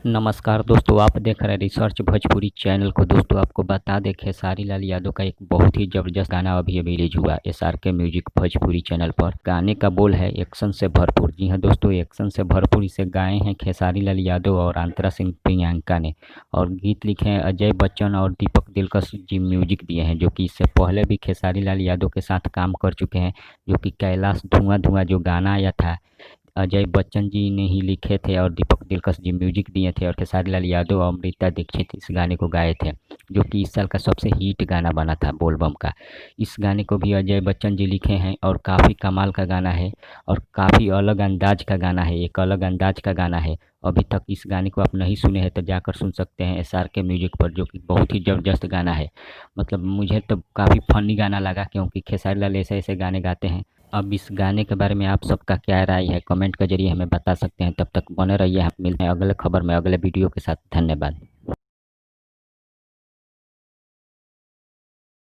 नमस्कार दोस्तों, आप देख रहे हैं रिसर्च भोजपुरी चैनल को। दोस्तों आपको बता दें, खेसारी लाल यादव का एक बहुत ही ज़बरदस्त गाना अभी अभी रिलीज हुआ SRK म्यूजिक भोजपुरी चैनल पर। गाने का बोल है एक्शन से भरपूर। जी हाँ दोस्तों, एक्शन से भरपूर इसे गाए हैं खेसारी लाल यादव और अंतरा सिंह प्रियंका ने, और गीत लिखे हैं अजय बच्चन और दीपक दिलकश जी। म्यूजिक दिए हैं जो कि इससे पहले भी खेसारी लाल यादव के साथ काम कर चुके हैं, जो कि कैलाश धुआं धुआं जो गाना आया था, अजय बच्चन जी ने ही लिखे थे और दीपक दिलकश जी म्यूजिक दिए थे, और खेसारी लाल यादव और अमृता दीक्षित इस गाने को गाए थे, जो कि इस साल का सबसे हिट गाना बना था बोलबम का। इस गाने को भी अजय बच्चन जी लिखे हैं और काफ़ी कमाल का गाना है और काफ़ी अलग अंदाज का गाना है, एक अलग अंदाज का गाना है। अभी तक इस गाने को आप नहीं सुने हैं तो जाकर सुन सकते हैं SRK म्यूजिक पर, जो कि बहुत ही ज़बरदस्त गाना है। मतलब मुझे तो काफ़ी फनी गाना लगा, क्योंकि खेसारी लाल ऐसे ऐसे गाने गाते हैं। अब इस गाने के बारे में आप सबका क्या राय है, कमेंट के जरिए हमें बता सकते हैं। तब तक बने रहिए, हम मिलते हैं अगले खबर में अगले वीडियो के साथ। धन्यवाद।